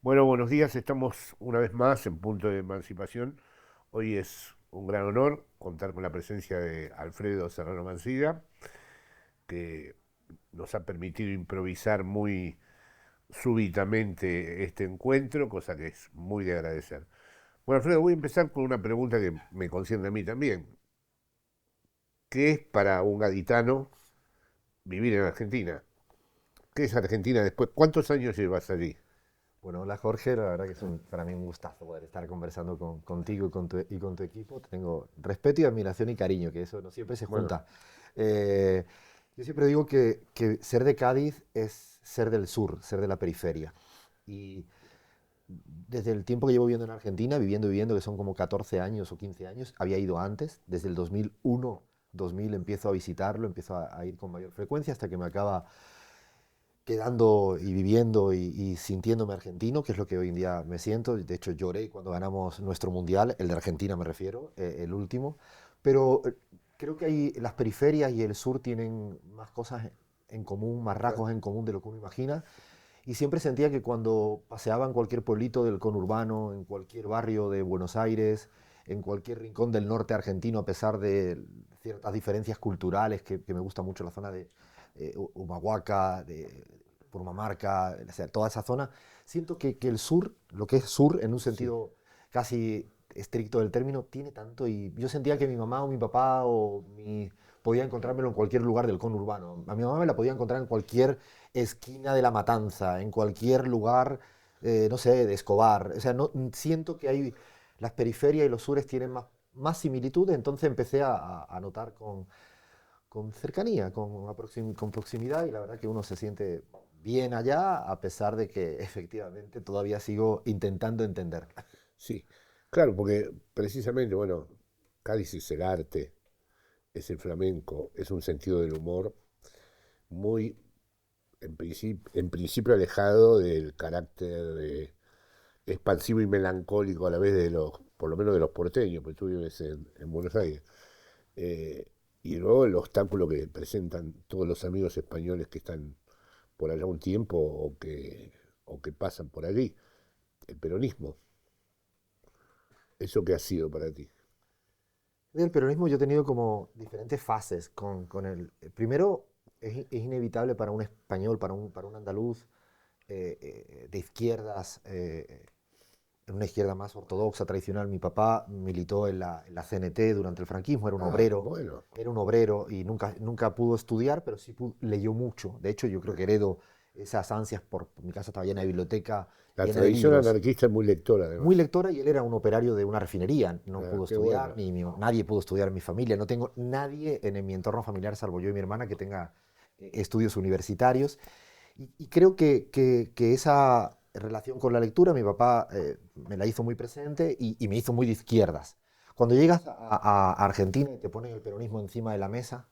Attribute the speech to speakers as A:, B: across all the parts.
A: Bueno, buenos días. Estamos una vez más en Punto de Emancipación. Hoy es un gran honor contar con la presencia de Alfredo Serrano Mancilla, que nos ha permitido improvisar muy súbitamente este encuentro, cosa que es muy de agradecer. Bueno, Alfredo, voy a empezar con una pregunta que me concierne a mí también. ¿Qué es para un gaditano vivir en Argentina? ¿Qué es Argentina después? ¿Cuántos años llevas allí?
B: Bueno, hola Jorge, la verdad que es para mí un gustazo poder estar conversando contigo y con tu equipo. Te tengo respeto y admiración y cariño, que eso no siempre se
A: Bueno,
B: junta. Eh, yo siempre digo que ser de Cádiz es ser del sur, ser de la periferia. Y desde el tiempo que llevo viviendo en Argentina, viviendo, que son como 14 años o 15 años, había ido antes, desde el 2001, 2000 empiezo a visitarlo, empiezo a ir con mayor frecuencia hasta que me acaba quedando y viviendo y sintiéndome argentino, que es lo que hoy en día me siento. De hecho, lloré cuando ganamos nuestro mundial, el de Argentina me refiero, el último. Pero creo que ahí las periferias y el sur tienen más cosas en común, más
A: claro.
B: rasgos en común de lo que uno imagina. Y siempre sentía que cuando paseaba en cualquier pueblito del conurbano, en cualquier barrio de Buenos Aires, en cualquier rincón del norte argentino, a pesar de ciertas diferencias culturales, que me gusta mucho la zona de Humahuaca, de Purmamarca, o sea, toda esa zona, siento que el sur, lo que es sur en un
A: Sí.
B: sentido casi estricto del término, tiene tanto. Y yo sentía que mi mamá o mi papá podía encontrármelo en cualquier lugar del conurbano. A mi mamá me la podía encontrar en cualquier esquina de La Matanza, en cualquier lugar, no sé, de Escobar. O sea, no, siento que hay las periferias y los sures tienen más similitudes, entonces empecé a notar con cercanía, con proximidad, y la verdad que uno se siente bien allá, a pesar de que efectivamente todavía sigo intentando entender.
A: Sí, claro, porque precisamente, bueno, Cádiz es el arte, es el flamenco, es un sentido del humor muy, en principio alejado del carácter expansivo y melancólico a la vez de los, por lo menos de los porteños, porque tú vives en Buenos Aires. Eh, y luego el obstáculo que presentan todos los amigos españoles que están por allá un tiempo o que pasan por allí, el peronismo. ¿Eso qué ha sido para ti?
B: Del peronismo yo he tenido como diferentes fases con el... Primero, es inevitable para un español, para un andaluz de izquierdas, en una izquierda más ortodoxa, tradicional. Mi papá militó en la CNT durante el franquismo,
A: Ah, bueno,
B: era un obrero y nunca pudo estudiar, pero sí leyó mucho. De hecho, yo creo que heredo esas ansias mi casa estaba llena de biblioteca,
A: la
B: llena de
A: tradición
B: libros.
A: anarquista es muy lectora además.
B: Muy lectora, y él era un operario de una refinería, no
A: Ah,
B: pudo
A: qué
B: estudiar,
A: bueno.
B: nadie pudo estudiar en mi familia, no tengo nadie en mi entorno familiar, salvo yo y mi hermana, que tenga estudios universitarios. Y creo que esa relación con la lectura, mi papá me la hizo muy presente y me hizo muy de izquierdas. Cuando llegas a Argentina y te ponen el peronismo encima de la mesa,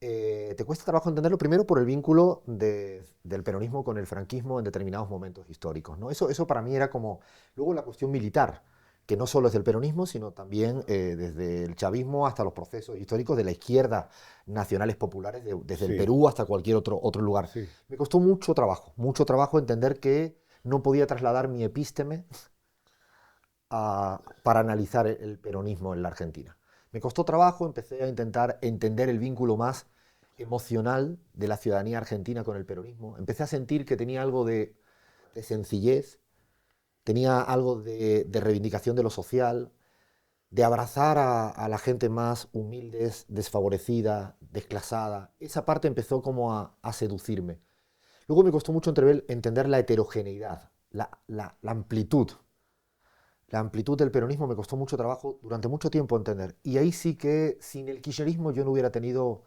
B: te cuesta trabajo entenderlo, primero por el vínculo del peronismo con el franquismo en determinados momentos históricos, ¿no? Eso para mí era como... Luego la cuestión militar, que no solo es del peronismo, sino también desde el chavismo hasta los procesos históricos de la izquierda, nacionales populares, desde el
A: Sí,
B: Perú hasta cualquier otro lugar.
A: sí,
B: Me costó mucho trabajo entender que no podía trasladar mi epísteme para analizar el peronismo en la Argentina. Me costó trabajo, empecé a intentar entender el vínculo más emocional de la ciudadanía argentina con el peronismo. Empecé a sentir que tenía algo de sencillez, tenía algo de reivindicación de lo social, de abrazar a la gente más humilde, desfavorecida, desclasada. Esa parte empezó como a seducirme. Luego me costó mucho entender la heterogeneidad, la amplitud. La amplitud del peronismo me costó mucho trabajo durante mucho tiempo entender. Y ahí sí que sin el kirchnerismo yo no hubiera tenido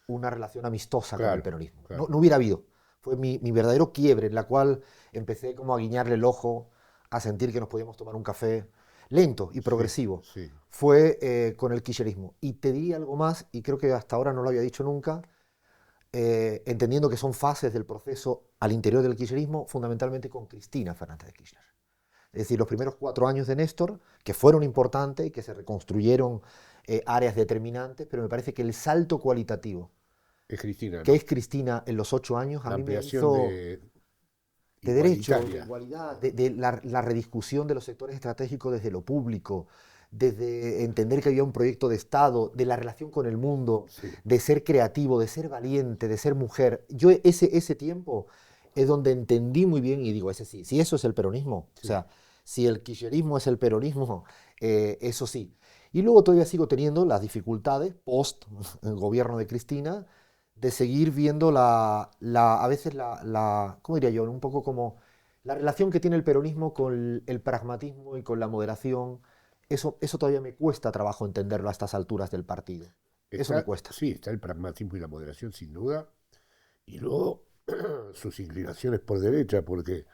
B: una relación amistosa con el
A: claro,
B: peronismo. No,
A: claro.
B: no hubiera habido. Fue mi verdadero quiebre, en la cual empecé como a guiñarle el ojo, a sentir que nos podíamos tomar un café lento y
A: Sí,
B: progresivo.
A: sí.
B: Fue con el kirchnerismo. Y te diría algo más, y creo que hasta ahora no lo había dicho nunca, entendiendo que son fases del proceso al interior del kirchnerismo, fundamentalmente con Cristina Fernández de Kirchner. Es decir, los primeros 4 años de Néstor, que fueron importantes y que se reconstruyeron áreas determinantes, pero me parece que el salto cualitativo
A: Es Cristina,
B: que
A: ¿no?
B: es Cristina en los 8 años, a
A: La
B: mí me
A: ampliación
B: hizo... de derechos, de
A: igualitaria.
B: igualdad, de la rediscusión de los sectores estratégicos desde lo público, desde entender que había un proyecto de Estado, de la relación con el mundo,
A: Sí,
B: de ser creativo, de ser valiente, de ser mujer. Yo ese tiempo es donde entendí muy bien y digo, ese sí, si eso es el peronismo, o
A: sí.
B: sea, si el kirchnerismo es el peronismo, eso sí. Y luego todavía sigo teniendo las dificultades post el gobierno de Cristina de seguir viendo a veces ¿cómo diría yo? Un poco como la relación que tiene el peronismo con el pragmatismo y con la moderación. Eso todavía me cuesta trabajo entenderlo a estas alturas del partido. Eso me cuesta.
A: Sí, está el pragmatismo y la moderación sin duda, y luego sus inclinaciones por derecha, porque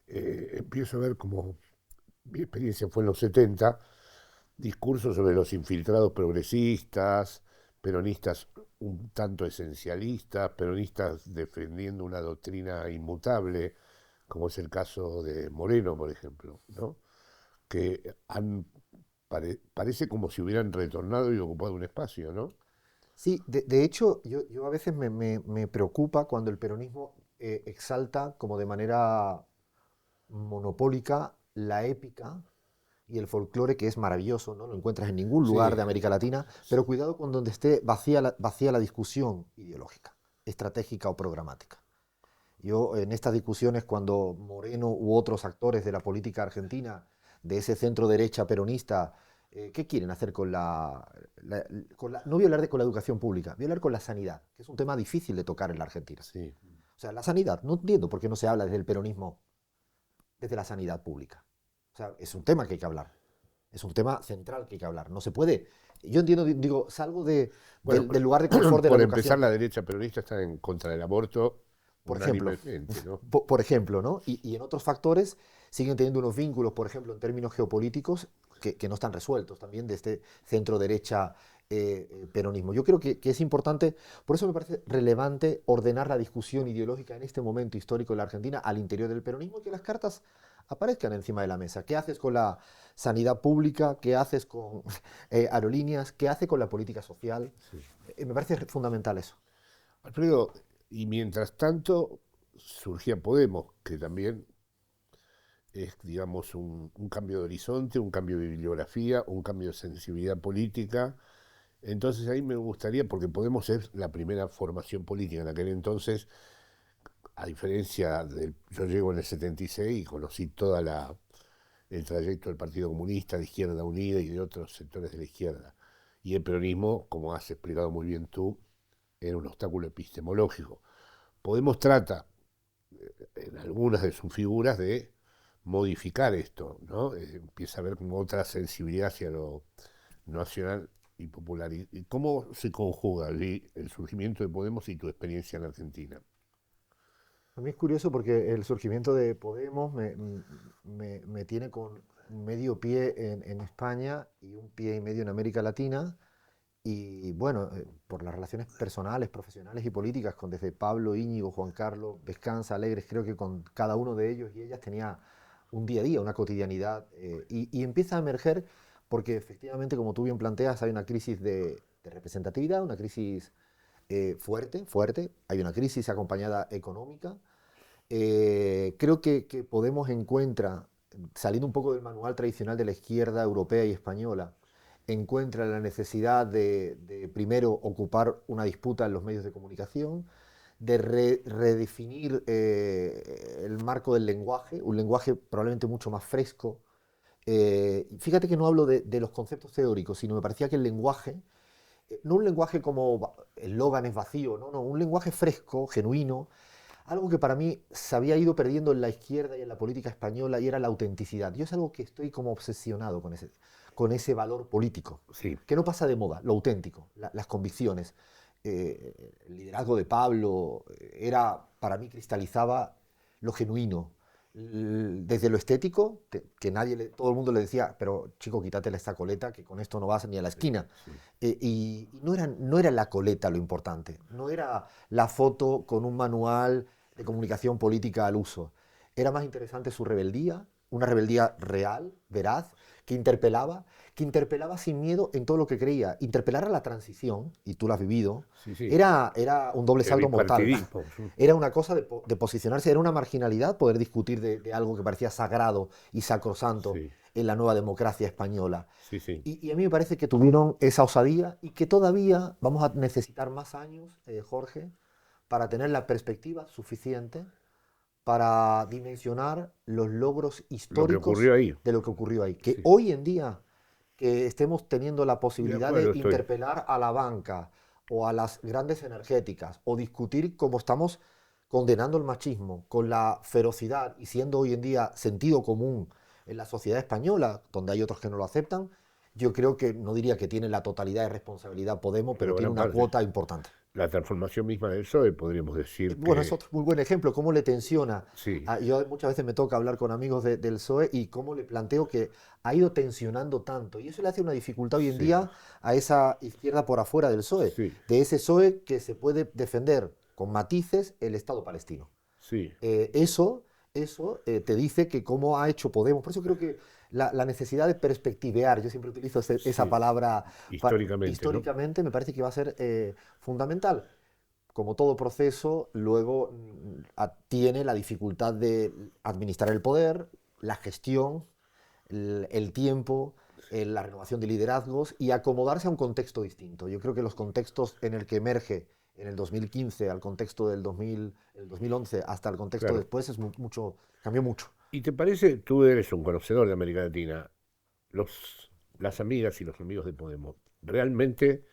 A: empiezo a ver como mi experiencia fue en los 70 discursos sobre los infiltrados progresistas, peronistas un tanto esencialistas, peronistas defendiendo una doctrina inmutable, como es el caso de Moreno, por ejemplo, ¿no? Que parece como si hubieran retornado y ocupado un espacio, ¿no?
B: Sí, de hecho, yo a veces me preocupa cuando el peronismo exalta como de manera monopólica la épica y el folclore, que es maravilloso, no lo encuentras en ningún lugar
A: Sí,
B: de América Latina, pero cuidado con donde esté vacía la discusión ideológica, estratégica o programática. Yo en estas discusiones, cuando Moreno u otros actores de la política argentina, de ese centro derecha peronista, ¿qué quieren hacer no voy a hablar con la educación pública, voy a hablar con la sanidad, que es un tema difícil de tocar en la Argentina.
A: sí.
B: O sea, la sanidad, no entiendo por qué no se habla desde el peronismo, desde la sanidad pública. O sea, es un tema que hay que hablar. Es un tema central que hay que hablar. No se puede. Yo entiendo, digo, salgo
A: Bueno,
B: del lugar de confort de la
A: por empezar,
B: educación,
A: la derecha peronista está en contra del aborto
B: por ejemplo.
A: unánimemente, ¿no?
B: Por ejemplo, ¿no? Y en otros factores siguen teniendo unos vínculos, por ejemplo, en términos geopolíticos, que no están resueltos también de este centro derecha peronismo. Yo creo que es importante, por eso me parece relevante ordenar la discusión ideológica en este momento histórico de la Argentina al interior del peronismo y que las cartas aparezcan encima de la mesa. ¿Qué haces con la sanidad pública? ¿Qué haces con aerolíneas? ¿Qué hace con la política social?
A: Sí.
B: Me parece fundamental eso.
A: Alfredo, y mientras tanto surgía Podemos, que también es, digamos, un cambio de horizonte, un cambio de bibliografía, un cambio de sensibilidad política. Entonces ahí me gustaría, porque Podemos es la primera formación política en aquel entonces, a diferencia del, yo llego en el 76 y conocí toda el trayecto del Partido Comunista, de Izquierda Unida y de otros sectores de la izquierda. Y el peronismo, como has explicado muy bien tú, era un obstáculo epistemológico. Podemos trata, en algunas de sus figuras, de modificar esto, ¿no? Empieza a haber como otra sensibilidad hacia lo nacional y popular. ¿Y cómo se conjuga allí el surgimiento de Podemos y tu experiencia en Argentina?
B: A mí es curioso porque el surgimiento de Podemos me tiene con medio pie en España y un pie y medio en América Latina. Y bueno, por las relaciones personales, profesionales y políticas con desde Pablo, Íñigo, Juan Carlos, Descansa, Alegres, creo que con cada uno de ellos y ellas tenía un día a día, una cotidianidad. Y empieza a emerger porque efectivamente, como tú bien planteas, hay una crisis de representatividad, una crisis fuerte. Hay una crisis acompañada económica. Creo que Podemos encuentra, saliendo un poco del manual tradicional de la izquierda europea y española, encuentra la necesidad de primero ocupar una disputa en los medios de comunicación, de redefinir el marco del lenguaje, un lenguaje probablemente mucho más fresco. Fíjate que no hablo de los conceptos teóricos, sino me parecía que el lenguaje, no un lenguaje como el Logan es vacío, no, un lenguaje fresco, genuino, algo que para mí se había ido perdiendo en la izquierda y en la política española y era la autenticidad. Yo es algo que estoy como obsesionado con ese valor político,
A: Sí,
B: que no pasa de moda, lo auténtico, las convicciones. El liderazgo de Pablo para mí cristalizaba lo genuino. Desde lo estético, que todo el mundo le decía, pero chico, quítate esta coleta, que con esto no vas ni a la
A: sí,
B: esquina.
A: sí.
B: Y no era la coleta lo importante, no era la foto con un manual de comunicación política al uso. Era más interesante su rebeldía, una rebeldía real, veraz, que interpelaba sin miedo en todo lo que creía. Interpelar a la transición, y tú lo has vivido,
A: Sí, sí.
B: era un doble
A: El
B: salto mortal.
A: bipartidismo.
B: Era una cosa de posicionarse, era una marginalidad poder discutir de algo que parecía sagrado y sacrosanto
A: Sí,
B: en la nueva democracia española.
A: sí, sí.
B: Y a mí me parece que tuvieron esa osadía y que todavía vamos a necesitar más años, Jorge, para tener la perspectiva suficiente para dimensionar los logros
A: Lo que
B: históricos
A: ocurrió ahí.
B: de lo que ocurrió ahí. Que
A: Sí,
B: hoy en día que estemos teniendo la
A: de
B: posibilidad de
A: acuerdo estoy.
B: interpelar a la banca o a las grandes energéticas o discutir cómo estamos condenando el machismo con la ferocidad y siendo hoy en día sentido común en la sociedad española, donde hay otros que no lo aceptan, yo creo que no diría que tiene la totalidad de responsabilidad Podemos, pero
A: Pero
B: tiene
A: gran
B: una
A: parte.
B: cuota importante.
A: La transformación misma del PSOE, podríamos decir
B: Bueno, es
A: que
B: otro muy buen ejemplo, cómo le tensiona.
A: sí,
B: Yo muchas veces me toca hablar con amigos del PSOE y cómo le planteo que ha ido tensionando tanto. Y eso le hace una dificultad hoy en
A: sí,
B: día a esa izquierda por afuera del PSOE,
A: sí,
B: de ese PSOE que se puede defender con matices el Estado palestino.
A: sí,
B: Eso te dice que cómo ha hecho Podemos. Por eso creo que la necesidad de perspectivear, yo siempre utilizo esa
A: sí,
B: palabra
A: históricamente, ¿no?
B: históricamente, me parece que va a ser fundamental. Como todo proceso, luego tiene la dificultad de administrar el poder, la gestión, el tiempo, la renovación de liderazgos y acomodarse a un contexto distinto. Yo creo que los contextos en el que emerge en el 2015 al contexto del 2000, el 2011 hasta el contexto
A: Claro.
B: después cambió mucho.
A: ¿Y te parece, tú eres un conocedor de América Latina, las amigas y los amigos de Podemos, realmente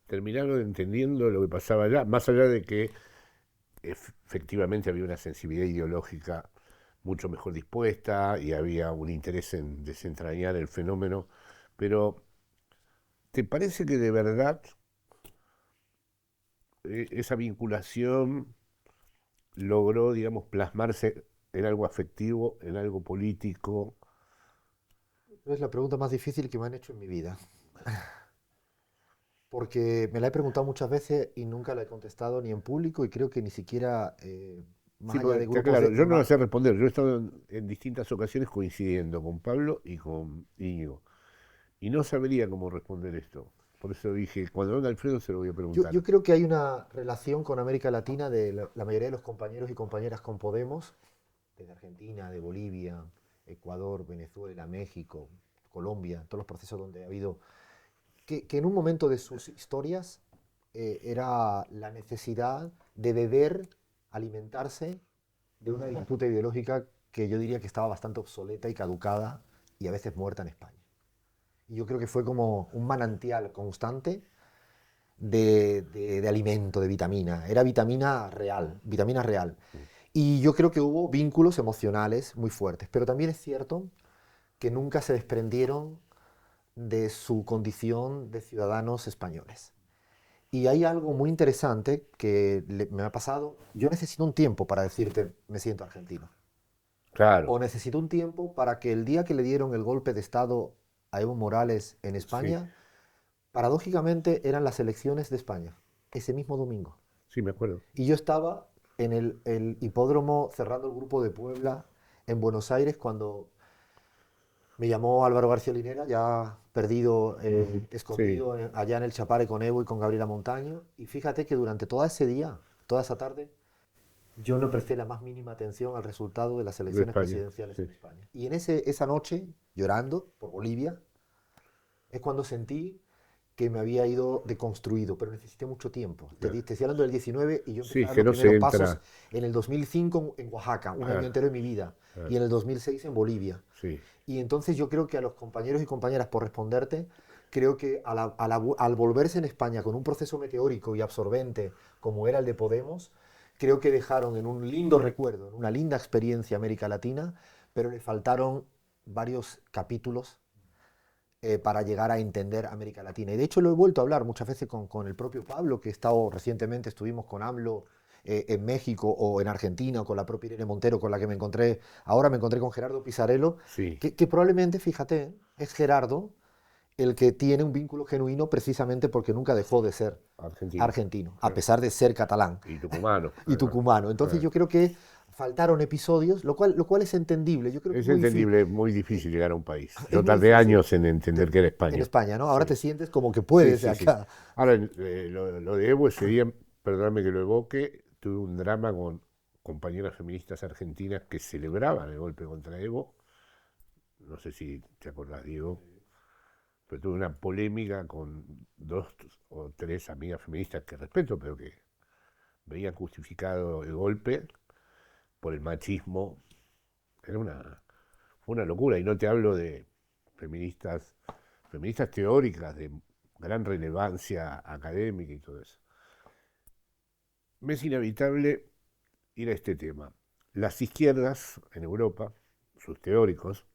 A: terminaron entendiendo lo que pasaba allá, más allá de que efectivamente había una sensibilidad ideológica mucho mejor dispuesta y había un interés en desentrañar el fenómeno, pero ¿te parece que de verdad esa vinculación logró, digamos, plasmarse en algo afectivo, en algo político?
B: Es la pregunta más difícil que me han hecho en mi vida, porque me la he preguntado muchas veces y nunca la he contestado ni en público y creo que ni siquiera más
A: Sí,
B: allá
A: porque,
B: de grupos
A: claro,
B: de...
A: yo no lo sé responder. Yo he estado en distintas ocasiones coincidiendo con Pablo y con Íñigo. Y no sabría cómo responder esto. Por eso dije, cuando venga Alfredo se lo voy a
B: Yo
A: preguntar.
B: creo que hay una relación con América Latina de la mayoría de los compañeros y compañeras con Podemos, desde Argentina, de Bolivia, Ecuador, Venezuela, México, Colombia, todos los procesos donde ha habido, que en un momento de sus historias era la necesidad de beber, alimentarse de una disputa ideológica que yo diría que estaba bastante obsoleta y caducada y a veces muerta en España. Y yo creo que fue como un manantial constante de alimento, de vitamina. Era vitamina real, vitamina real. Y yo creo que hubo vínculos emocionales muy fuertes, pero también es cierto que nunca se desprendieron de su condición de ciudadanos españoles. Y hay algo muy interesante que me ha pasado. Yo necesito un tiempo para decirte, me siento argentino.
A: Claro,
B: O necesito un tiempo para que el día que le dieron el golpe de Estado a Evo Morales en
A: sí,
B: España, paradójicamente eran las elecciones de España, ese mismo domingo.
A: sí, me acuerdo.
B: Y yo estaba en el hipódromo cerrando el grupo de Puebla en Buenos Aires cuando me llamó Álvaro García Linera, ya perdido,
A: Sí,
B: escondido allá en el Chapare con Evo y con Gabriela Montaño. Y fíjate que durante todo ese día, toda esa tarde, yo no presté la más mínima atención al resultado de las
A: de
B: elecciones
A: España.
B: presidenciales
A: Sí,
B: en España. Y en esa noche, llorando por Bolivia, es cuando sentí que me había ido deconstruido, pero necesité mucho tiempo.
A: claro.
B: Te estoy hablando del 19 y yo empecé
A: Sí,
B: a dar
A: que
B: los
A: no
B: primeros
A: se
B: pasos
A: entra.
B: en el 2005 en Oaxaca, un año
A: Ah,
B: entero de mi vida,
A: ah,
B: y en el 2006 en Bolivia.
A: sí,
B: Y entonces yo creo que a los compañeros y compañeras, por responderte, creo que al volverse en España con un proceso meteórico y absorbente como era el de Podemos, creo que dejaron en un lindo recuerdo, en una linda experiencia América Latina, pero le faltaron varios capítulos para llegar a entender América Latina. Y de hecho lo he vuelto a hablar muchas veces con el propio Pablo, que he estado recientemente, estuvimos con AMLO en México o en Argentina, o con la propia Irene Montero, con la que me encontré, ahora me encontré con Gerardo Pisarello,
A: sí,
B: que probablemente, fíjate, es Gerardo el que tiene un vínculo genuino precisamente porque nunca dejó de ser
A: argentino.
B: argentino, a
A: Ah,
B: pesar de ser catalán
A: y tucumano,
B: y
A: además.
B: tucumano. Entonces
A: Ah,
B: yo creo que faltaron episodios, lo cual es entendible. Yo creo que
A: Es
B: es muy difícil.
A: entendible, es muy difícil llegar a un país.
B: Es
A: Yo
B: muy
A: tardé
B: difícil
A: años en entender que era
B: en
A: España.
B: España, ¿no? Ahora
A: Sí,
B: te sientes como que
A: sí,
B: puedes de
A: sí, sí.
B: acá.
A: Ahora, lo de Evo ese día, perdóname que lo evoque, tuve un drama con compañeras feministas argentinas que celebraban el golpe contra Evo. No sé si te acordás, Diego, pero tuve una polémica con dos o tres amigas feministas que respeto, pero que veían justificado el golpe por el machismo. Era fue una locura, y no te hablo de feministas, feministas teóricas de gran relevancia académica y todo eso. Me es inevitable ir a este tema. Las izquierdas en Europa, sus teóricos,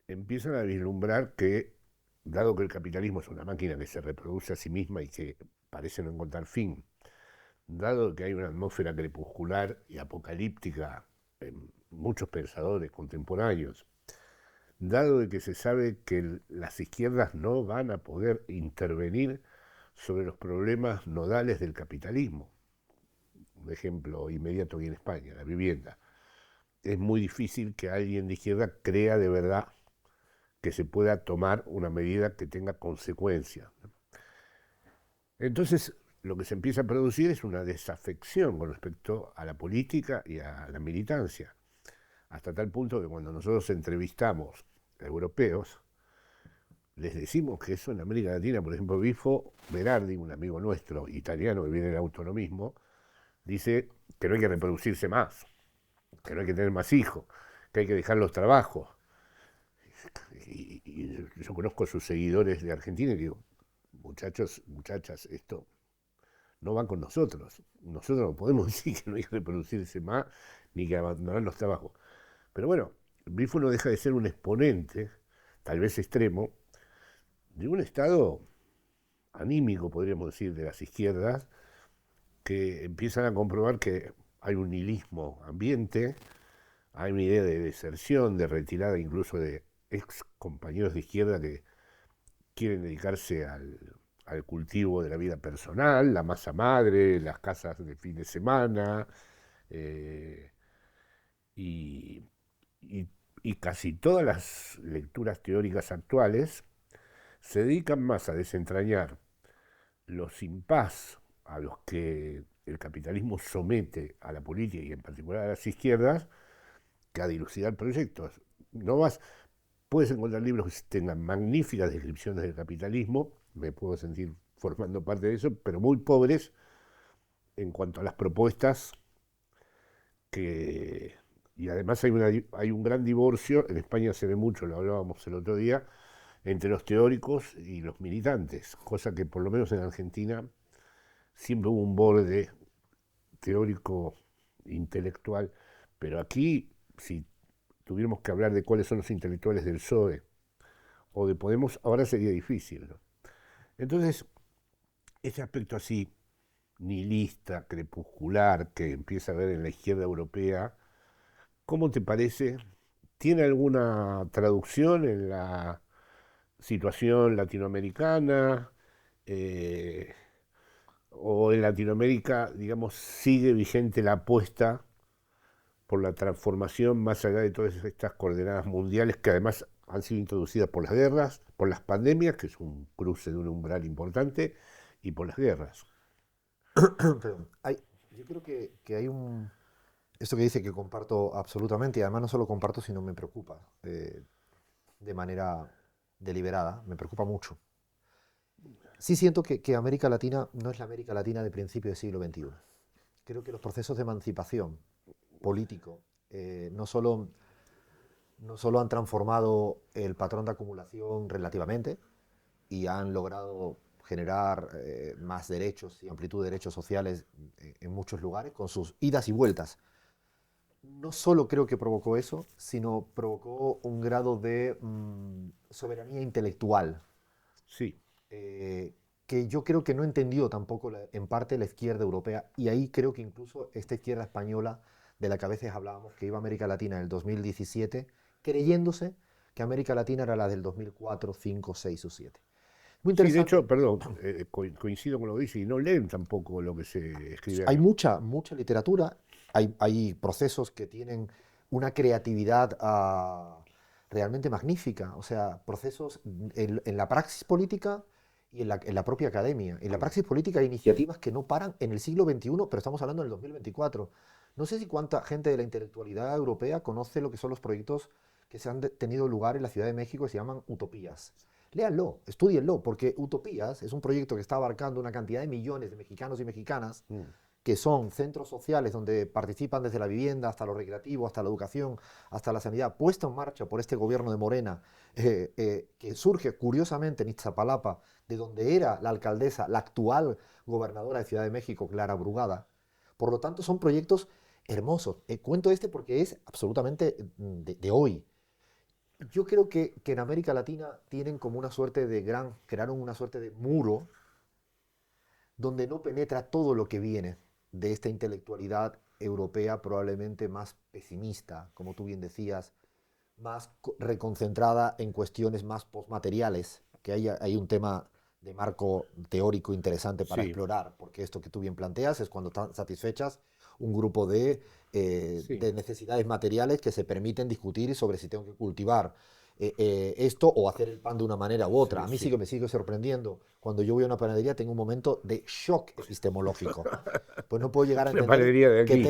A: empiezan a vislumbrar que, dado que el capitalismo es una máquina que se reproduce a sí misma y que parece no encontrar fin, dado que hay una atmósfera crepuscular y apocalíptica en muchos pensadores contemporáneos, dado de que se sabe que las izquierdas no van a poder intervenir sobre los problemas nodales del capitalismo. Un ejemplo inmediato aquí en España, la vivienda. Es muy difícil que alguien de izquierda crea de verdad que se pueda tomar una medida que tenga consecuencias. Entonces, lo que se empieza a producir es una desafección con respecto a la política y a la militancia, hasta tal punto que cuando nosotros entrevistamos a europeos, les decimos que eso en América Latina, por ejemplo, Bifo Berardi, un amigo nuestro italiano que viene del autonomismo, dice que no hay que reproducirse más, que no hay que tener más hijos, que hay que dejar los trabajos. Y yo conozco a sus seguidores de Argentina y digo, muchachos, muchachas, esto no va con nosotros. Nosotros no podemos decir que no hay que reproducirse más ni que abandonar los trabajos. Pero bueno, Bifo no deja de ser un exponente, tal vez extremo, de un estado anímico, podríamos decir, de las izquierdas, que empiezan a comprobar que hay un nihilismo ambiente, hay una idea de deserción, de retirada incluso de ex compañeros de izquierda que quieren dedicarse al cultivo de la vida personal, la masa madre, las casas de fin de semana, eh, y, y, y casi todas las lecturas teóricas actuales se dedican más a desentrañar los impas a los que el capitalismo somete a la política y en particular a las izquierdas que a dilucidar proyectos. No vas, puedes encontrar libros que tengan magníficas descripciones del capitalismo, me puedo sentir formando parte de eso, pero muy pobres en cuanto a las propuestas que... Y además hay un gran divorcio, en España se ve mucho, lo hablábamos el otro día, entre los teóricos y los militantes, cosa que por lo menos en Argentina siempre hubo un borde teórico intelectual, pero aquí, si tuviéramos que hablar de cuáles son los intelectuales del PSOE o de Podemos, ahora sería difícil, ¿no? Entonces, ese aspecto así nihilista, crepuscular, que empieza a ver en la izquierda europea, ¿cómo te parece? ¿Tiene alguna traducción en la situación latinoamericana? Eh, ¿O en Latinoamérica, digamos, sigue vigente la apuesta por la transformación más allá de todas estas coordenadas mundiales que además han sido introducidas por las guerras, por las pandemias, que es un cruce de un umbral importante, y por las guerras?
B: Perdón. Yo creo que hay un... Esto que dice que comparto absolutamente, y además no solo comparto, sino me preocupa de manera deliberada, me preocupa mucho. Sí siento que América Latina no es la América Latina de principio del siglo XXI. Creo que los procesos de emancipación político no solo han transformado el patrón de acumulación relativamente y han logrado generar más derechos y amplitud de derechos sociales en muchos lugares, con sus idas y vueltas. No solo creo que provocó eso, sino provocó un grado de soberanía intelectual
A: Sí,
B: eh, que yo creo que no entendió tampoco en parte la izquierda europea, y ahí creo que incluso esta izquierda española de la que a veces hablábamos, que iba a América Latina en el 2017, creyéndose que América Latina era la del 2004, 5, 6 o 7. Muy
A: sí, de
B: interesante.
A: hecho, perdón, coincido con lo que dice, y no leen tampoco lo que se escribe
B: Hay
A: acá.
B: mucha literatura, hay procesos que tienen una creatividad realmente magnífica, o sea, procesos en la praxis política y en la propia academia. En la praxis política hay iniciativas que no paran en el siglo XXI, pero estamos hablando del 2024. No sé si cuánta gente de la intelectualidad europea conoce lo que son los proyectos que se han tenido lugar en la Ciudad de México que se llaman utopías. Léanlo, estudienlo, porque Utopías es un proyecto que está abarcando una cantidad de millones de mexicanos y mexicanas
A: Mm.
B: que son centros sociales donde participan desde la vivienda hasta lo recreativo, hasta la educación, hasta la sanidad, puesta en marcha por este gobierno de Morena, que surge curiosamente en Iztapalapa, de donde era la alcaldesa, la actual gobernadora de Ciudad de México, Clara Brugada. Por lo tanto, son proyectos hermosos. Cuento este porque es absolutamente de hoy. Yo creo que en América Latina tienen como una suerte de crearon una suerte de muro donde no penetra todo lo que viene de esta intelectualidad europea probablemente más pesimista, como tú bien decías, más reconcentrada en cuestiones más postmateriales, que hay un tema de marco teórico interesante para
A: Sí,
B: explorar, porque esto que tú bien planteas es cuando están satisfechas un grupo
A: sí,
B: de necesidades materiales que se permiten discutir sobre si tengo que cultivar esto o hacer el pan de una manera u otra.
A: sí,
B: A mí sí
A: sí.
B: que me sigue sorprendiendo. Cuando yo voy a una panadería tengo un momento de shock epistemológico. Pues no puedo llegar a
A: La
B: entender
A: panadería de
B: que
A: aquí.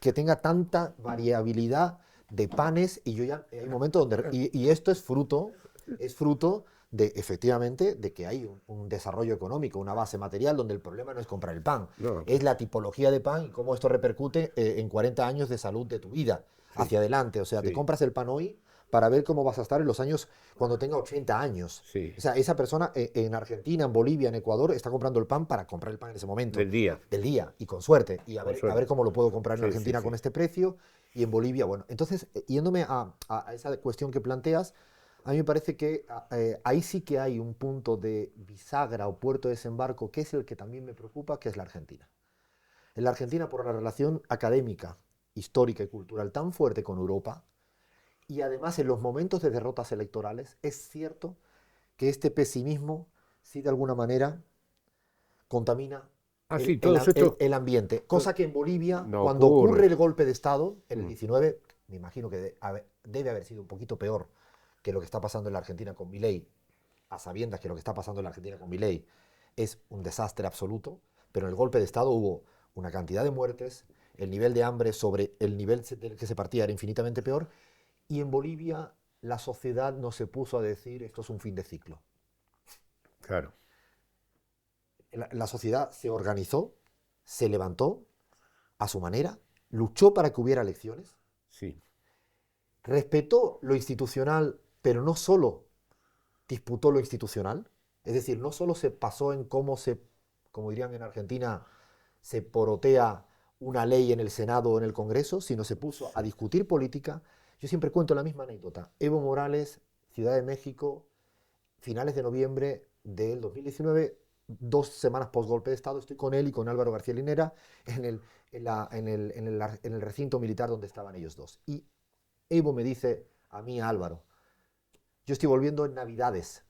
B: que tenga tanta variabilidad de panes y yo ya hay momentos donde y esto es fruto de efectivamente de que hay un desarrollo económico, una base material donde el problema no es comprar el pan,
A: No,
B: es la tipología de pan y cómo esto repercute en 40 años de salud de tu vida
A: sí,
B: hacia adelante. O sea, te
A: sí,
B: compras el pan hoy para ver cómo vas a estar en los años cuando tenga 80 años.
A: sí.
B: O sea, esa persona en Argentina, en Bolivia, en Ecuador, está comprando el pan para comprar el pan en ese momento,
A: Del día,
B: del día, y con suerte. Y
A: con
B: a ver
A: suerte.
B: cómo lo puedo comprar en
A: Sí, sí,
B: Argentina con
A: sí.
B: este precio y en Bolivia, bueno. Entonces, yéndome a esa cuestión que planteas, a mí me parece que ahí sí que hay un punto de bisagra o puerto de desembarco que es el que también me preocupa, que es la Argentina. En la Argentina, por la relación académica, histórica y cultural tan fuerte con Europa, y además en los momentos de derrotas electorales, es cierto que este pesimismo, sí de alguna manera, contamina
A: Ah, sí, todos estos
B: el ambiente.
A: to-
B: Cosa que en Bolivia,
A: no
B: cuando ocurre
A: ocurre.
B: el golpe de Estado, en el
A: Mm.
B: 19, me imagino que debe haber sido un poquito peor que lo que está pasando en la Argentina con Milei, a sabiendas que lo que está pasando en la Argentina con Milei es un desastre absoluto, pero en el golpe de Estado hubo una cantidad de muertes, el nivel de hambre sobre el nivel del que se partía era infinitamente peor, y en Bolivia la sociedad no se puso a decir esto es un fin de ciclo.
A: Claro,
B: La sociedad se organizó, se levantó a su manera, luchó para que hubiera elecciones,
A: sí,
B: respetó lo institucional, pero no solo disputó lo institucional, es decir, no solo se pasó en como dirían en Argentina, se porotea una ley en el Senado o en el Congreso, sino se puso a
A: sí,
B: discutir política. Yo siempre cuento la misma anécdota. Evo Morales, Ciudad de México, finales de noviembre del 2019, 2 semanas post golpe de Estado, estoy con él y con Álvaro García Linera en el recinto militar donde estaban ellos dos. Y Evo me dice a mí, a Álvaro, yo estoy volviendo en Navidades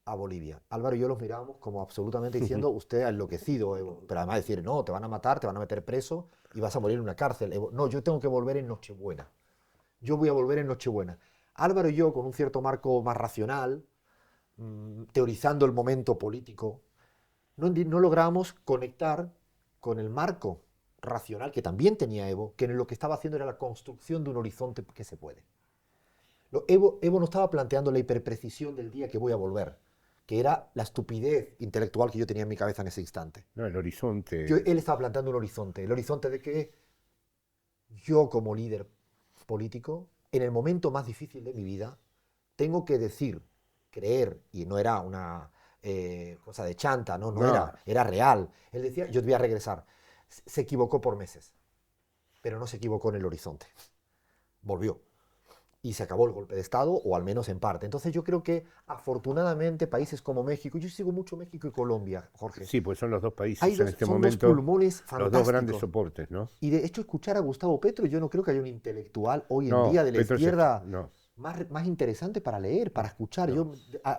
B: a Bolivia. Álvaro y yo los mirábamos como absolutamente diciendo, usted ha enloquecido, Evo. Pero además decir, no, te van a matar, te van a meter preso y vas a morir en una cárcel. Evo, no, yo tengo que volver en Nochebuena. Yo voy a volver en Nochebuena. Álvaro y yo, con un cierto marco más racional, teorizando el momento político, no logramos conectar con el marco racional que también tenía Evo, que en lo que estaba haciendo era la construcción de un horizonte que se puede. Evo no estaba planteando la hiperprecisión del día que voy a volver, que era la estupidez intelectual que yo tenía en mi cabeza en ese instante.
A: no, el horizonte,
B: Él estaba planteando un horizonte, el horizonte de que yo como líder político, en el momento más difícil de mi vida, tengo que decir, creer, y no era una cosa de chanta, no
A: no,
B: era real. Él decía, yo te voy a regresar. Se equivocó por meses, pero no se equivocó en el horizonte. Volvió. Y se acabó el golpe de Estado, o al menos en parte. Entonces yo creo que afortunadamente países como México, yo sigo mucho México y Colombia, Jorge,
A: sí, pues son los dos países en este
B: son dos
A: momento,
B: pulmones
A: los dos grandes
B: fantásticos.
A: soportes, ¿no?
B: Y de hecho escuchar a Gustavo Petro, yo no creo que haya un intelectual hoy en
A: No,
B: día de la
A: Petro
B: izquierda
A: no,
B: más interesante para leer, para escuchar.
A: no.
B: Yo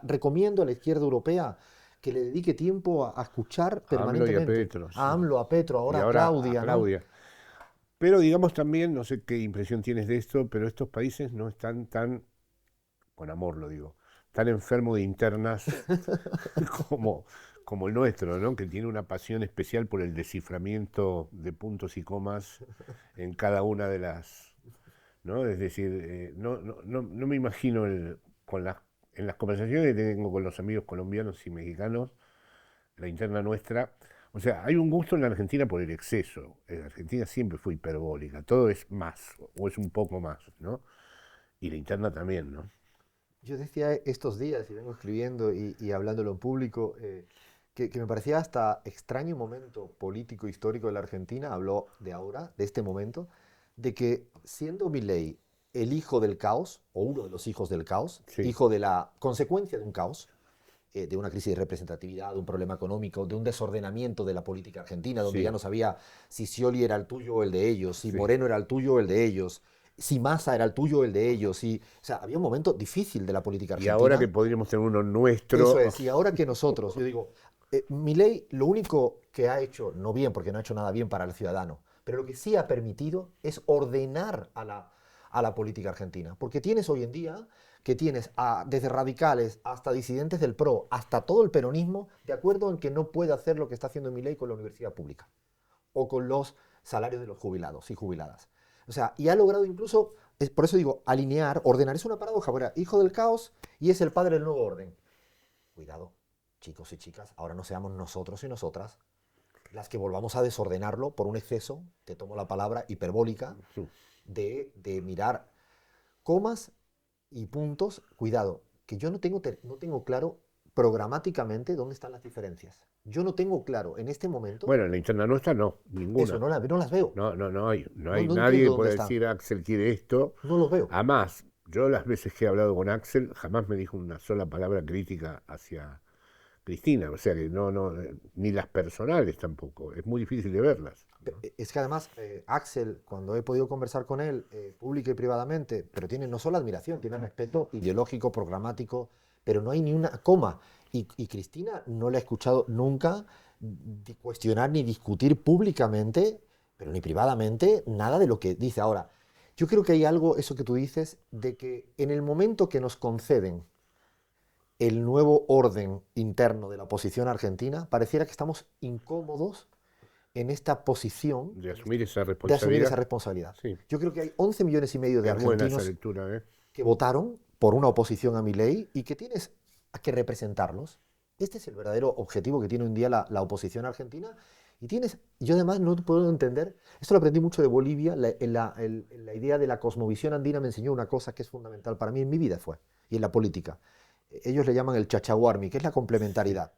B: recomiendo a la izquierda europea que le dedique tiempo a escuchar
A: A AMLO y a
B: permanentemente.
A: Petro,
B: A
A: sí.
B: AMLO, a Petro,
A: Y
B: ahora a
A: ahora a
B: Claudia, ¿no?
A: Claudia. Pero digamos también, no sé qué impresión tienes de esto, pero estos países no están tan, con amor lo digo, tan enfermos de internas como, como el nuestro, ¿no? Que tiene una pasión especial por el desciframiento de puntos y comas en cada una de las, ¿no? Es decir, no me imagino en las conversaciones que tengo con los amigos colombianos y mexicanos, la interna nuestra, o sea, hay un gusto en la Argentina por el exceso. En Argentina siempre fue hiperbólica, todo es más, o es un poco más, ¿no? Y la interna también, ¿no?
B: Yo decía estos días, y vengo escribiendo y hablándolo en público, que me parecía hasta extraño momento político histórico de la Argentina, habló de ahora, de este momento, de que siendo Milei el hijo del caos, o uno de los hijos del caos,
A: Sí,
B: hijo de la consecuencia de un caos, de una crisis de representatividad, de un problema económico, de un desordenamiento de la política argentina, donde ya
A: sí,
B: no sabía si Scioli era el tuyo o el de ellos, si
A: sí.
B: Moreno era el tuyo o el de ellos, si Massa era el tuyo o el de ellos. O sea, había un momento difícil de la política
A: Y ahora que
B: argentina.
A: podríamos tener uno
B: Eso
A: nuestro,
B: es, y ahora que nosotros, yo digo, Milei lo único que ha hecho, no bien, porque no ha hecho nada bien para el ciudadano, pero lo que sí ha permitido es ordenar a la política argentina. Porque tienes hoy en día que tienes desde radicales hasta disidentes del PRO, hasta todo el peronismo, de acuerdo en que no puede hacer lo que está haciendo Milei con la universidad pública o con los salarios de los jubilados y jubiladas. O sea, y ha logrado incluso, por eso digo, alinear, ordenar. Es una paradoja, ¿verdad? Hijo del caos y es el padre del nuevo orden. Cuidado, chicos y chicas, ahora no seamos nosotros y nosotras las que volvamos a desordenarlo por un exceso, te tomo la palabra, hiperbólica, de mirar comas y puntos. Cuidado, que yo no tengo claro programáticamente dónde están las diferencias. Yo no tengo claro en este momento,
A: bueno, en la interna nuestra no,
B: eso,
A: ninguna.
B: no las veo.
A: No
B: No,
A: hay
B: no
A: nadie
B: entiendo
A: que
B: dónde
A: pueda
B: están.
A: decir Axel quiere esto.
B: No los veo.
A: Además, yo las veces que he hablado con Axel, jamás me dijo una sola palabra crítica hacia Cristina, o sea que ni las personales tampoco, es muy difícil de verlas, ¿no?
B: Es que además, Axel, cuando he podido conversar con él, pública y privadamente, pero tiene no solo admiración, tiene respeto ideológico, programático, pero no hay ni una coma. Y Cristina no la he escuchado nunca cuestionar ni discutir públicamente, pero ni privadamente, nada de lo que dice ahora. Yo creo que hay algo, eso que tú dices, de que en el momento que nos conceden el nuevo orden interno de la oposición argentina, pareciera que estamos incómodos en esta posición
A: De asumir esa
B: de asumir esa
A: responsabilidad,
B: responsabilidad.
A: sí,
B: Yo creo que hay 11 millones y medio de
A: es buena esa
B: argentinos
A: lectura, ¿eh?
B: que votaron por una oposición a mi ley y que tienes que representarlos. Este es el verdadero objetivo que tiene hoy en día la oposición argentina. Y tienes, yo además no puedo entender, esto lo aprendí mucho de Bolivia, la idea de la cosmovisión andina me enseñó una cosa que es fundamental para mí en mi vida fue, y en la política. Ellos le llaman el chachahuarmi, que es la
A: Sí,
B: complementariedad.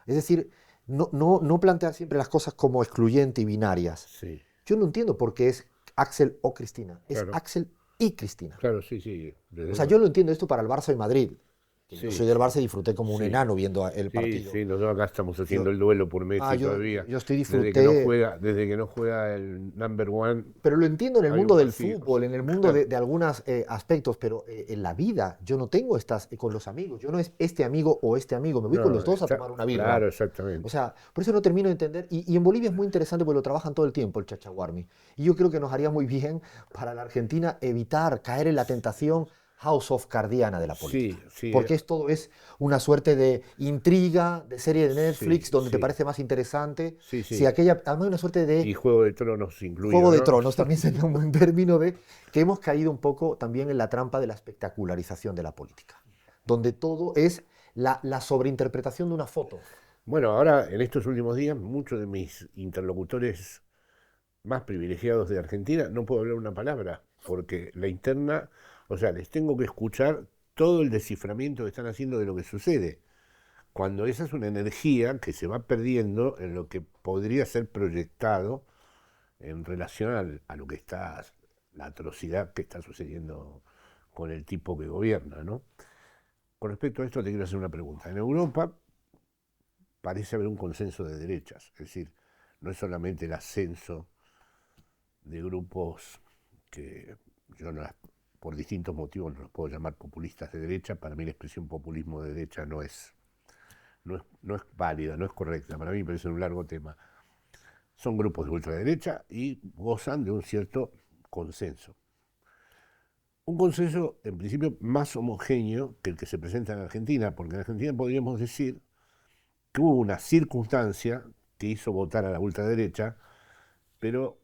B: Es decir, no plantear siempre las cosas como excluyentes y binarias.
A: sí,
B: Yo no entiendo por qué es Axel o Cristina. Es
A: claro,
B: Axel y Cristina.
A: claro, sí, sí,
B: O
A: desde
B: sea, yo
A: luego.
B: lo entiendo esto para el Barça y Madrid. Que yo
A: Sí,
B: soy del Barça y disfruté como un
A: sí,
B: enano viendo el
A: sí,
B: partido.
A: sí, nosotros acá estamos haciendo
B: Yo,
A: el duelo por Messi todavía.
B: yo estoy disfruté,
A: Desde que no juega el number one,
B: pero lo entiendo en el
A: hay
B: mundo
A: un
B: del
A: vacío.
B: fútbol, en el mundo
A: Claro,
B: de algunos aspectos, pero en la vida yo no tengo estas con los amigos. Yo no es este amigo o este amigo, me voy con
A: no,
B: los dos a
A: está,
B: tomar una birra.
A: claro,
B: O
A: exactamente.
B: sea, por eso no termino de entender. Y en Bolivia es muy interesante porque lo trabajan todo el tiempo el chachaguarmi. Y yo creo que nos haría muy bien para la Argentina evitar caer en la tentación House of Cardiana de la
A: Sí,
B: política.
A: sí,
B: Porque esto es una suerte de intriga, de serie de
A: sí,
B: Netflix donde te
A: sí,
B: parece más interesante.
A: sí,
B: Si
A: sí.
B: aquella, además una suerte de
A: Y Juego de Tronos
B: Juego
A: incluido,
B: de
A: ¿no?
B: Tronos también sería un buen término de que hemos caído un poco también en la trampa de la espectacularización de la política, donde todo es la sobreinterpretación de una foto.
A: Bueno, ahora en estos últimos días, muchos de mis interlocutores más privilegiados de Argentina no puedo hablar una palabra, porque la interna, o sea, les tengo que escuchar todo el desciframiento que están haciendo de lo que sucede, cuando esa es una energía que se va perdiendo en lo que podría ser proyectado en relación a lo que está, la atrocidad que está sucediendo con el tipo que gobierna, ¿no? Con respecto a esto te quiero hacer una pregunta. En Europa parece haber un consenso de derechas, es decir, no es solamente el ascenso de grupos que yo no por distintos motivos no los puedo llamar populistas de derecha, para mí la expresión populismo de derecha no es válida, no es correcta, para mí me parece un largo tema. son grupos de ultraderecha y gozan de un cierto consenso. Un consenso, en principio, más homogéneo que el que se presenta en Argentina, porque en Argentina podríamos decir que hubo una circunstancia que hizo votar a la ultraderecha, pero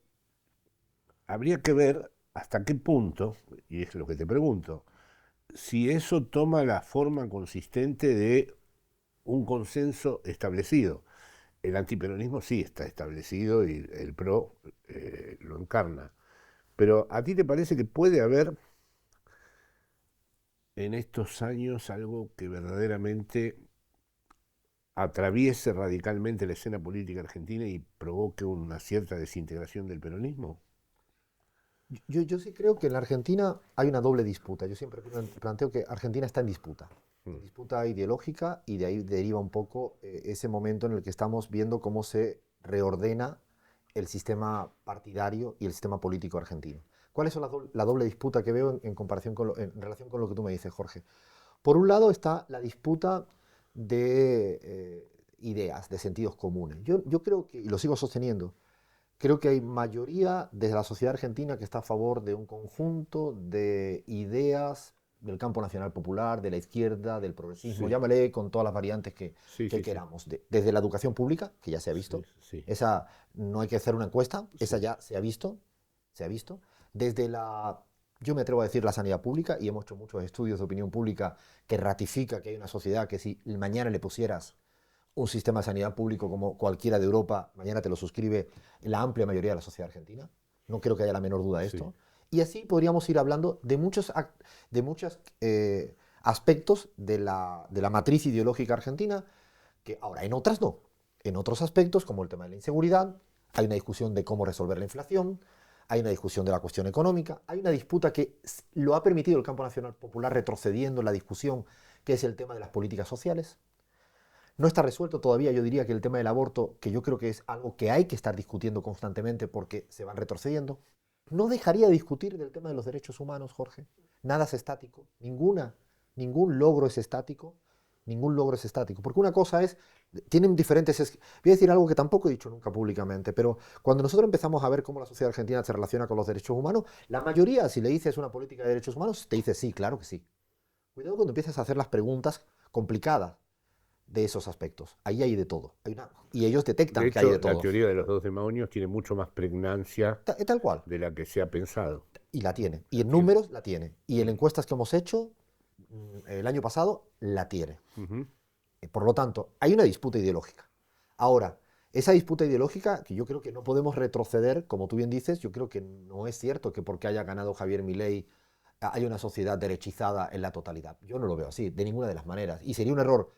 A: habría que ver hasta qué punto, y es lo que te pregunto, si eso toma la forma consistente de un consenso establecido. El antiperonismo sí está establecido y el PRO lo encarna. Pero ¿a ti te parece que puede haber en estos años algo que verdaderamente atraviese radicalmente la escena política argentina y provoque una cierta desintegración del peronismo?
B: Yo sí creo que en la Argentina hay una doble disputa. Yo siempre planteo que Argentina está en
A: Mm.
B: disputa ideológica, y de ahí deriva un poco ese momento en el que estamos viendo cómo se reordena el sistema partidario y el sistema político argentino. ¿Cuál es la doble disputa que veo en comparación en relación con lo que tú me dices, Jorge? Por un lado está la disputa de ideas, de sentidos comunes. Yo creo que, y lo sigo sosteniendo, creo que hay mayoría de la sociedad argentina que está a favor de un conjunto de ideas del campo nacional popular, de la izquierda, del progresismo,
A: Sí,
B: llámale con todas las variantes
A: sí,
B: que
A: sí, sí,
B: queramos. Desde la educación pública, que ya se ha
A: sí,
B: visto,
A: sí,
B: esa no hay que hacer una encuesta, esa
A: sí.
B: ya se ha visto, se ha visto. Desde yo me atrevo a decir la sanidad pública, y hemos hecho muchos estudios de opinión pública que ratifica que hay una sociedad que si mañana le pusieras un sistema de sanidad público como cualquiera de Europa, mañana te lo suscribe la amplia mayoría de la sociedad argentina. No creo que haya la menor duda de
A: Sí.
B: esto. Y así podríamos ir hablando de muchos aspectos de la matriz ideológica argentina, que ahora en otras no. En otros aspectos, como el tema de la inseguridad, hay una discusión de cómo resolver la inflación, hay una discusión de la cuestión económica, hay una disputa que lo ha permitido el campo nacional popular retrocediendo en la discusión, que es el tema de las políticas sociales. No está resuelto todavía, yo diría que el tema del aborto, que yo creo que es algo que hay que estar discutiendo constantemente porque se van retrocediendo. No dejaría de discutir del tema de los derechos humanos, Jorge. Nada es estático, ningún logro es estático, ningún logro es estático. Porque una cosa es, tienen diferentes, voy a decir algo que tampoco he dicho nunca públicamente, pero cuando nosotros empezamos a ver cómo la sociedad argentina se relaciona con los derechos humanos, la mayoría, si le dices una política de derechos humanos, te dice sí, claro que sí. Cuidado cuando empiezas a hacer las preguntas complicadas de esos aspectos. Ahí hay de todo. Y ellos
A: De
B: detectan que hay
A: hecho,
B: de
A: la
B: todo.
A: teoría de los dos demonios tiene mucho más pregnancia
B: Tal cual.
A: de la que se ha pensado.
B: Y la tiene. Y
A: La
B: en
A: tiene.
B: números la tiene. Y en
A: Mm.
B: encuestas que hemos hecho el año pasado, la tiene.
A: Ujú.
B: Por lo tanto, hay una disputa ideológica. Ahora, esa disputa ideológica, que yo creo que no podemos retroceder, como tú bien dices, yo creo que no es cierto que porque haya ganado Javier Milei hay una sociedad derechizada en la totalidad. Yo no lo veo así, de ninguna de las maneras. Y sería un error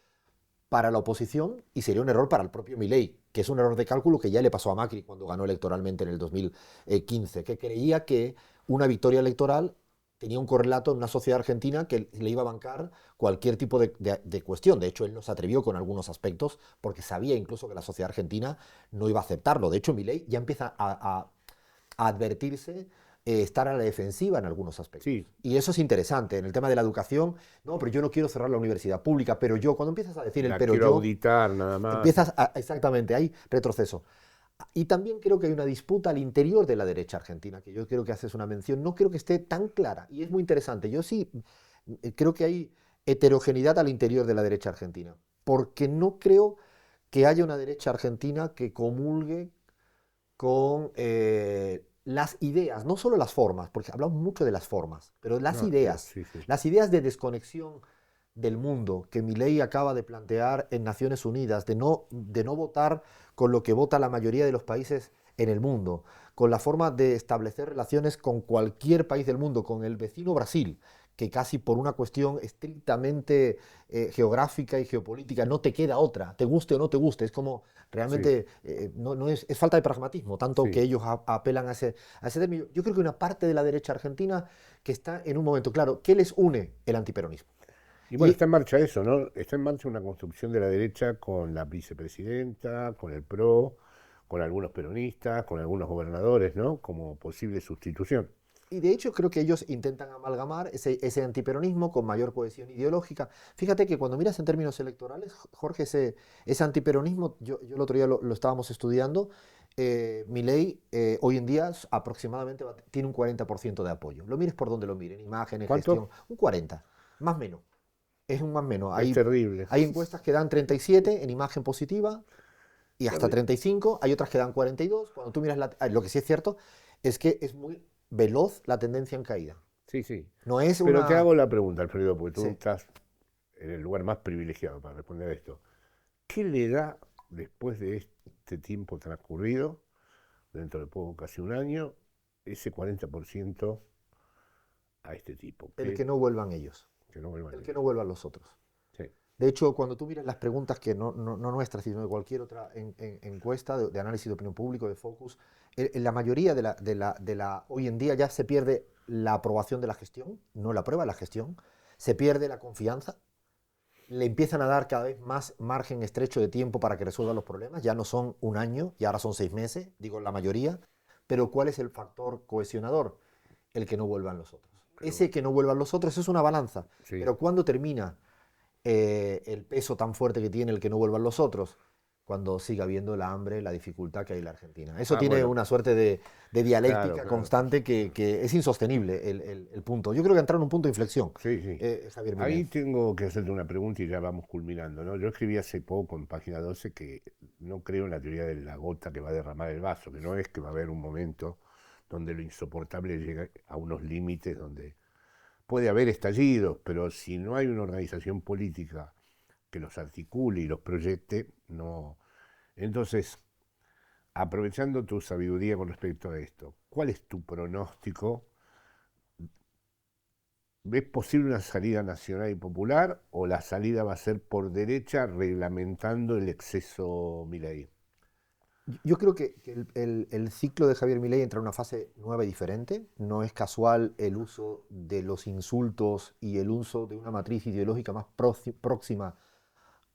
B: para la oposición y sería un error para el propio Milei, que es un error de cálculo que ya le pasó a Macri cuando ganó electoralmente en el 2015, que creía que una victoria electoral tenía un correlato en una sociedad argentina que le iba a bancar cualquier tipo de cuestión. De hecho, él no se atrevió con algunos aspectos porque sabía incluso que la sociedad argentina no iba a aceptarlo. De hecho, Milei ya empieza a advertirse estar a la defensiva en algunos aspectos.
A: Sí,
B: Y eso es interesante. En el tema de la educación, no, pero yo no quiero cerrar la universidad pública, pero yo, cuando empiezas a decir el
A: la
B: pero
A: quiero
B: yo,
A: auditar nada más.
B: exactamente, hay retroceso. Y también creo que hay una disputa al interior de la derecha argentina, que yo creo que haces una mención, no creo que esté tan clara, y es muy interesante. Yo sí creo que hay heterogeneidad al interior de la derecha argentina, porque no creo que haya una derecha argentina que comulgue con las ideas, no solo las formas, porque hablamos mucho de las formas, pero
A: No, sí, sí.
B: las ideas de desconexión del mundo que Milei acaba de plantear en Naciones Unidas, de no votar con lo que vota la mayoría de los países en el mundo, con la forma de establecer relaciones con cualquier país del mundo, con el vecino Brasil, que casi por una cuestión estrictamente geográfica y geopolítica no te queda otra, te guste o no te guste, es como
A: Sí,
B: realmente no es falta de pragmatismo, tanto que
A: sí.
B: ellos apelan a ese término. Yo creo que una parte de la derecha argentina que está en un momento, claro, ¿qué les une el antiperonismo?
A: Y bueno,
B: Y
A: está en marcha eso, ¿no? Está en marcha una construcción de la derecha con la vicepresidenta, con el PRO, con algunos peronistas, con algunos gobernadores, ¿no? Como posible sustitución.
B: Y de hecho creo que ellos intentan amalgamar ese antiperonismo con mayor cohesión ideológica. Fíjate que cuando miras en términos electorales, Jorge, ese antiperonismo, yo el otro día lo estábamos estudiando, Milei hoy en día aproximadamente tiene un 40% de apoyo. Lo mires por donde lo miren, imágenes, gestión,
A: ¿Cuánto?
B: un 40, más o menos. Es un más o menos.
A: Es terrible.
B: Hay encuestas que dan 37 en imagen positiva y hasta
A: Terrible.
B: 35, hay otras que dan 42. Cuando tú miras lo que sí es cierto es que es muy veloz la tendencia en caída.
A: Sí, sí.
B: No es
A: Pero te
B: una...
A: hago la pregunta, Alfredo, porque tú
B: Sí.
A: estás en el lugar más privilegiado para responder esto. ¿Qué le da, después de este tiempo transcurrido, dentro de poco, casi un año, ese 40% a este tipo?
B: El que no vuelvan ellos,
A: Que no vuelvan
B: el que
A: ellos.
B: no vuelvan los otros.
A: Sí,
B: De hecho, cuando tú miras las preguntas, que no nuestras, sino de cualquier otra encuesta de análisis de opinión pública, de Focus, en la mayoría hoy en día ya se pierde la aprobación de la gestión, no la prueba, la gestión, se pierde la confianza, le empiezan a dar cada vez más margen estrecho de tiempo para que resuelva los problemas, ya no son un año, y ahora son 6 meses, digo la mayoría, pero ¿cuál es el factor cohesionador? El que no vuelvan los otros.
A: pero
B: Ese que no vuelvan los otros es una balanza,
A: sí,
B: pero ¿cuándo termina el peso tan fuerte que tiene el que no vuelvan los otros? Cuando siga habiendo la hambre, la dificultad que hay en la Argentina. Eso tiene
A: bueno,
B: una suerte de
A: claro,
B: dialéctica
A: claro.
B: constante que es insostenible el punto. Yo creo que entraron en un punto de inflexión,
A: Sí, sí.
B: Javier
A: Ahí
B: Milei.
A: tengo que hacerte una pregunta y ya vamos culminando, ¿no? Yo escribí hace poco en página 12 que no creo en la teoría de la gota que va a derramar el vaso, que no es que va a haber un momento donde lo insoportable llega a unos límites donde puede haber estallidos, pero si no hay una organización política que los articule y los proyecte, no. Entonces, aprovechando tu sabiduría con respecto a esto, ¿cuál es tu pronóstico? ¿Ves posible una salida nacional y popular o la salida va a ser por derecha reglamentando el exceso Milei?
B: Yo creo que el ciclo de Javier Milei entra en una fase nueva y diferente. No es casual el uso de los insultos y el uso de una matriz ideológica más próxima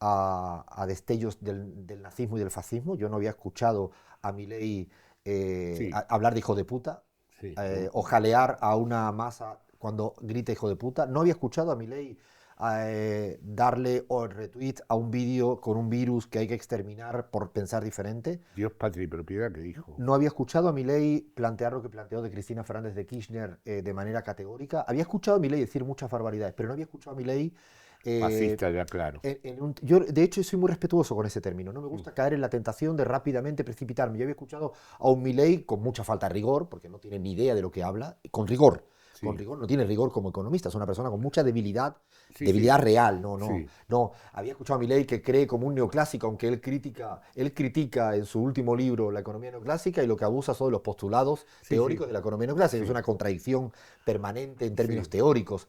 B: a destellos del nazismo y del fascismo. Yo no había escuchado a Milei
A: Sí,
B: hablar de hijo de puta
A: sí,
B: o jalear a una masa cuando grita hijo de puta. No había escuchado a Milei darle o retweet a un vídeo con un virus que hay que exterminar por pensar diferente.
A: Dios, patria y propiedad que dijo.
B: No había escuchado a Milei plantear lo que planteó de Cristina Fernández de Kirchner de manera categórica. Había escuchado a Milei decir muchas barbaridades, pero no había escuchado a Milei
A: Fascista, ya claro.
B: yo, de hecho, soy muy respetuoso con ese término. No me gusta caer en la tentación de rápidamente precipitarme. Yo había escuchado a un Milei con mucha falta de rigor, porque no tiene ni idea de lo que habla, con
A: Sí,
B: rigor, no tiene rigor como economista, es una persona con mucha debilidad,
A: sí, sí,
B: debilidad real, no, no,
A: sí,
B: no. Había escuchado a Milei que cree como un neoclásico, aunque él critica en su último libro la economía neoclásica y lo que abusa son de los postulados
A: sí, sí,
B: teóricos de la economía neoclásica. Es
A: sí,
B: una contradicción permanente en términos
A: sí,
B: teóricos.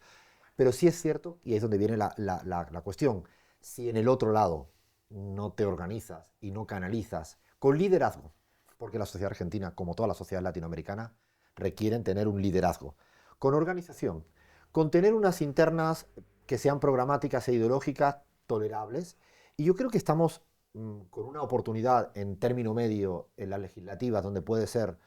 B: Pero sí es cierto, y es donde viene la cuestión, si en el otro lado no te organizas y no canalizas con liderazgo, porque la sociedad argentina, como toda la sociedad latinoamericana, requieren tener un liderazgo, con organización, con tener unas internas que sean programáticas e ideológicas tolerables, y yo creo que estamos con una oportunidad en término medio en las legislativas donde puede ser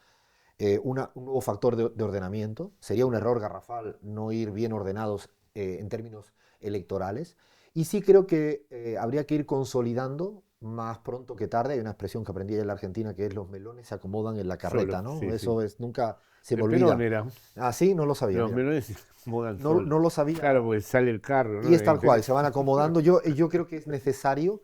B: un nuevo factor de ordenamiento. Sería un error garrafal no ir bien ordenados en términos electorales. Y sí creo que habría que ir consolidando más pronto que tarde. Hay una expresión que aprendí en la Argentina que es los melones se acomodan en la carreta,
A: solo,
B: ¿no?
A: sí, sí.
B: Eso es, nunca se me
A: De Perón
B: olvida.
A: era,
B: Ah, sí, no lo sabía,
A: los
B: mira.
A: menores se acomodan
B: No,
A: solos.
B: no lo
A: Claro,
B: sabía.
A: porque sale el carro,
B: Y
A: ¿no?
B: es tal cual, se van acomodando. Yo creo que es necesario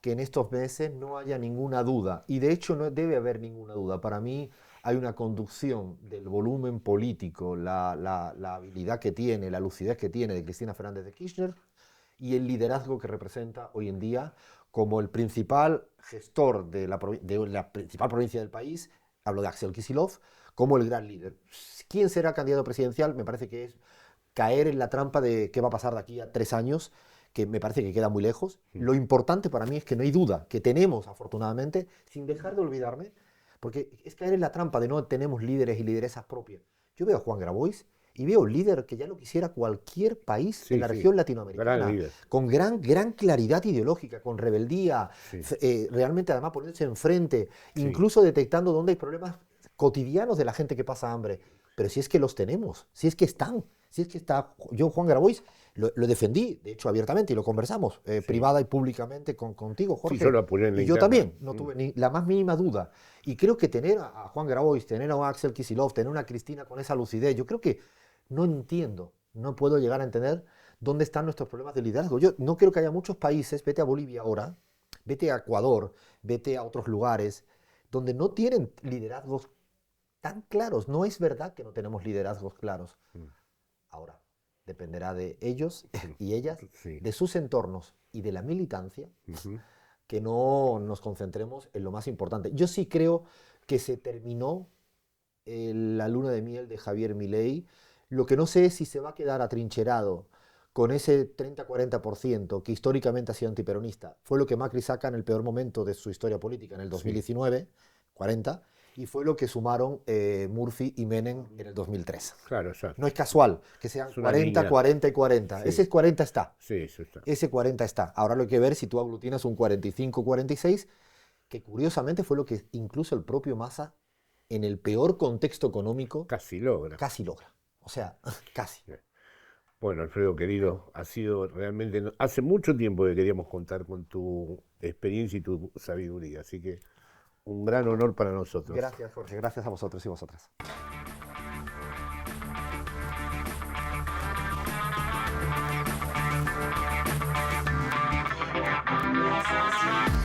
B: que en estos meses no haya ninguna duda. Y de hecho no debe haber ninguna duda. Para mí hay una conducción del volumen político, la habilidad que tiene, la lucidez que tiene de Cristina Fernández de Kirchner y el liderazgo que representa hoy en día como el principal gestor de la principal provincia del país, hablo de Axel Kicillof, como el gran líder. ¿Quién será candidato presidencial? Me parece que es caer en la trampa de qué va a pasar de aquí a 3 años, que me parece que queda muy lejos. Lo importante para mí es que no hay duda, que tenemos, afortunadamente, sin dejar de olvidarme, porque es caer en la trampa de no tenemos líderes y lideresas propias. Yo veo a Juan Grabois y veo un líder que ya lo quisiera cualquier país en
A: Sí,
B: la
A: sí,
B: región
A: gran
B: latinoamericana,
A: líder,
B: con gran claridad ideológica, con rebeldía,
A: sí,
B: realmente además ponerse enfrente,
A: sí,
B: incluso detectando dónde hay problemas cotidianos de la gente que pasa hambre. Pero si es que los tenemos, si es que están, Si es que está, yo Juan Grabois lo defendí, de hecho abiertamente, y lo conversamos privada y públicamente contigo,
A: Sí,
B: Jorge.
A: yo lo apoyé en la
B: Y yo
A: interna.
B: también, no tuve ni la más mínima duda. Y creo que tener a Juan Grabois, tener a Axel Kicillof, tener a una Cristina con esa lucidez, yo creo que no entiendo, no puedo llegar a entender dónde están nuestros problemas de liderazgo. Yo no creo que haya muchos países, vete a Bolivia ahora, vete a Ecuador, vete a otros lugares, donde no tienen liderazgos tan claros. No es verdad que no tenemos liderazgos claros.
A: Mm.
B: Ahora, dependerá de ellos y ellas,
A: Sí.
B: de sus entornos y de la militancia,
A: Ujú.
B: que no nos concentremos en lo más importante. Yo sí creo que se terminó la luna de miel de Javier Milei. Lo que no sé es si se va a quedar atrincherado con ese 30-40% que históricamente ha sido antiperonista. Fue lo que Macri saca en el peor momento de su historia política, en el
A: Sí.
B: 2019, 40, y fue lo que sumaron Murphy y Menem en el 2003.
A: Claro, exacto.
B: No es casual que sean
A: Es una
B: 40,
A: línea.
B: 40 y 40.
A: Sí.
B: Ese 40 está.
A: Sí, eso está.
B: Ese 40 está. Ahora lo hay que ver si tú aglutinas un 45-46, que curiosamente fue lo que incluso el propio Massa, en el peor contexto económico,
A: Casi logra.
B: casi logra. O sea, casi.
A: Bueno, Alfredo, querido, ha sido realmente... Hace mucho tiempo que queríamos contar con tu experiencia y tu sabiduría, así que un gran honor para nosotros.
B: Gracias, Jorge. Gracias a vosotros y vosotras.